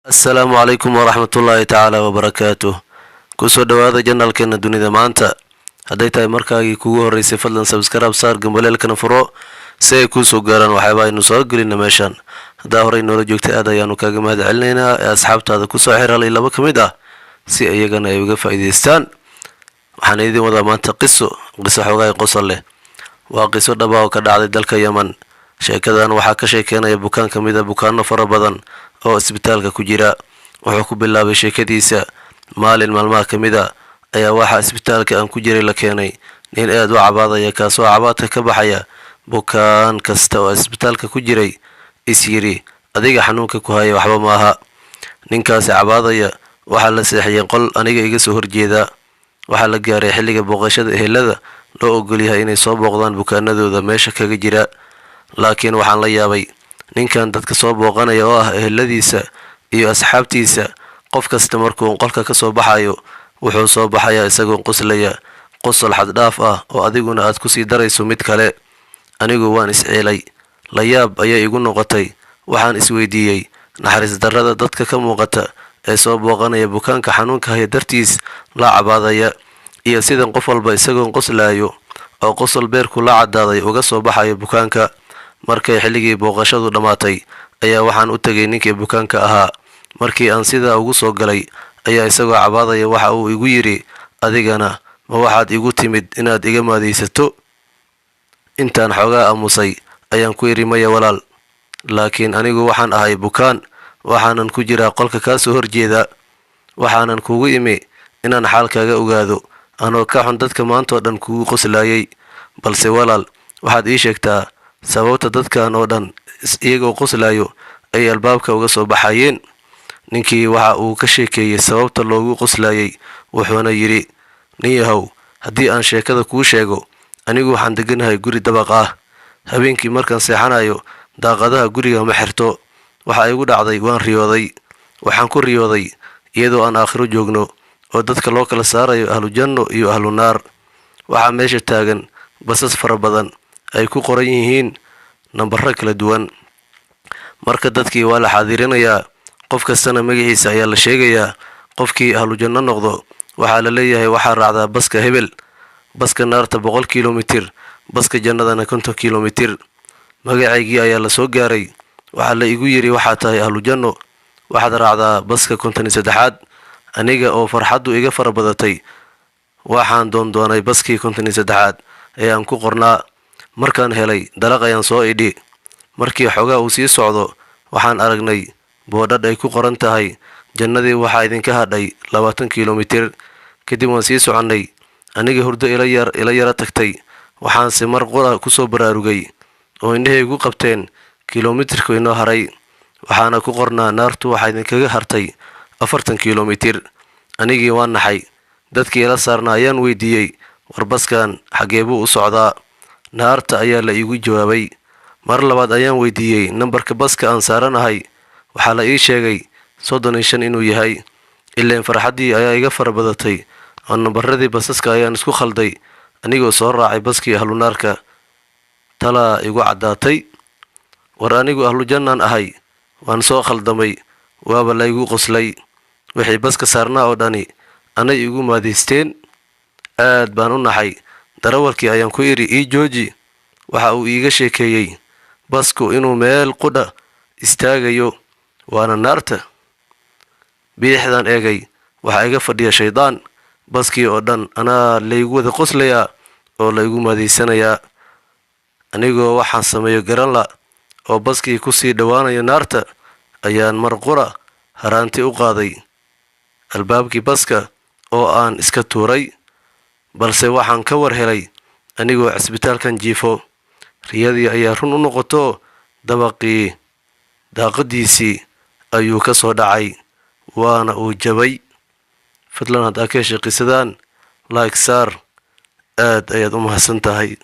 السلام عليكم ورحمة الله تعالى وبركاته. kusoo dhawaada janaalkeena dunida maanta. hadday tahay markaagii kugu horeysay fadlan subscribe saar gambaleelkana furo si ay kuu soo gaaraan waxyaaba aynu soo gelina meeshan. haddaa horey noola joogtay aad ayaanu kaaga mahad celinaynaa ee asxaabtaada kusoo xiralay laba ka mid ah si iyagana ay uga faa'iidaystaan. waxaan idin wadaa maanta qiso xoogaa qosol leh. waa qiso dhaba oo ka dhacday dalka Yemen. sheekadan waxaa ka sheekeynaya bukaan ka mid ah bukaanno fara badan oo isbitaalka ku jira. wuxuu ku bilaabay sheekadiisa maalin maalmaha ka mid ah ayaa waxaa isbitaalka aan ku jiray la keenay nin aad u cabaadaya kaasoo cabaadka ka baxaya bukaan kasta oo isbitaalka ku jiray is yiri adiga xanuunka ku haya waxba ma aha. ninkaasi cabaadaya waxaa la seexiyay qol aniga iga soo horjeeda. waxaa la gaaray xilliga booqashada ehelada loo ogol yahay inay soo booqdaan bukaanadooda meesha kaga jira. laakiin waxaan la yaabay ninkan dadka soo booqanaya oo ah eheladiisa iyo asxaabtiisa qof kasta markuu qolka ka soo baxayo wuxuu soo baxayaa isagoo qoslaya qosol xad dhaaf ah oo adiguna aad ku sii darayso mid kale. anigu waan isceelay, la yaab ayaa igu noqotay. waxaan isweydiiyey naxariis darrada dadka ka muuqata ee soo booqanaya bukaanka xanuunka haya dartiis la cabaadaya iyo sidan qof walba isagoo qoslayo oo qosol beerku la cadaaday uga soo baxayo bukaanka. markay xilligii booqashadu dhammaatay ayaa waxaan u tagay ninkii bukaanka ahaa. markii aan sidaa ugu soo galay ayaa isagoo cabaadaya waxa uu igu yiri adigana ma waxaad igu timid inaad iga maadaysato. intaan xoogaa aamusay ayaan ku yiri maya walaal, laakiin anigu waxaan ahay bukaan, waxaanan ku jiraa qolka kaa soo horjeeda. waxaanan kugu imi inaan xaalkaaga ogaado anoo ka xun dadka maantoo dhan kugu qoslayay. balse walaal waxaad ii sheegtaa sababta dadkan oo dhan iyagoo qoslayo ay albaabka uga soo baxayeen. ninkii waxa uu ka sheekeeyey sababta loogu qoslayay wuxuuna yidhi nin yahow haddii aan sheekada kuu sheego anigu waxaan deganahay guri dabaq ah. habeenkii markaan seexanayo daaqadaha guriga ma xirto. waxa igu dhacday waan riyooday. waxaan ku riyooday iyadoo aan aakhiro joogno oo dadka loo kala saarayo ahlu janno iyo ahlu naar. waxaa meesha taagan basas fara badan ay ku qoran yihiin nambarro kala duwan. marka dadkii waa la xaadirinayaa, qof kastana magaciisa ayaa la sheegayaa. qofkii ahlu janno noqdo waxaa la leeyahay waxaa raacdaa baska hebel, baska naarta 100 kilomitir, baska jannadana 50 kilomitir. magacaygii ayaa la soo gaaray. waxaa la igu yiri waxaa tahay ahlu janno, waxaad raacdaa baska 53aad. aniga oo farxaddu iga fara badatay waxaan doonay baskii 53aad ee aan ku qornaa. markaan helay dalaq ayaan soo idhi. markii xogaa uu sii socdo waxaan aragnay boodhadh ay ku qoran tahay jannadii waxaa idinka hadhay 20 kilomitir. kadib waan sii soconnay. aniga hurdo ila yara tagtay. waxaanse mar qura ku soo baraarugay oo indhahaygu qabteen kilomitirku inoo haray. waxaana ku qornaa naartu waxaa idinkaga hartay 40 kilomitir. anigii waan naxay. dadkii ila saarna ayaan weydiiyey war baskan xagee buu u socdaa. naarta ayaa la iigu jawaabay. mar labaad ayaan weydiiyey nambarka baska aan saaranahay. waxaa la ii sheegay 35 inuu yahay. ileen farxaddii ayaa iga fara badatay oo nambaradii basaska ayaan isku khalday anigoo soo raacay baskii ahlu naarka. talaa igu caddaatay. war anigu ahlu jannaan ahay, waan soo khaldamay, waaba la igu qoslay. wixii baska saarnaa oo dhani anay igu maadaysteen. aad baan u naxay. darawalkii ayaan ku idhi ii jooji. waxa uu iiga sheekeeyey basku inuu meel qudha istaagayo waana naarta. biixdaan eegay waxaa iga fadhiya shaydaan. baskii oo dhan anaa laygu wada qoslayaa oo laygu maadaysanayaa. anigoo waxaan sameeyo garan la oo baskii ku sii dhowaanaya naarta ayaan mar qura haraanti u qaaday albaabkii baska oo aan iska tuuray. balse waxaan ka war helay anigoo cisbitaalkan jiifo. riyadii ayaa run u noqoto dabaqii daaqadiisii ayuu ka soo dhacay waana uu jabay. fadlan haddaa ka heshay qisadan like saar. aad ayaad u mahadsan tahay.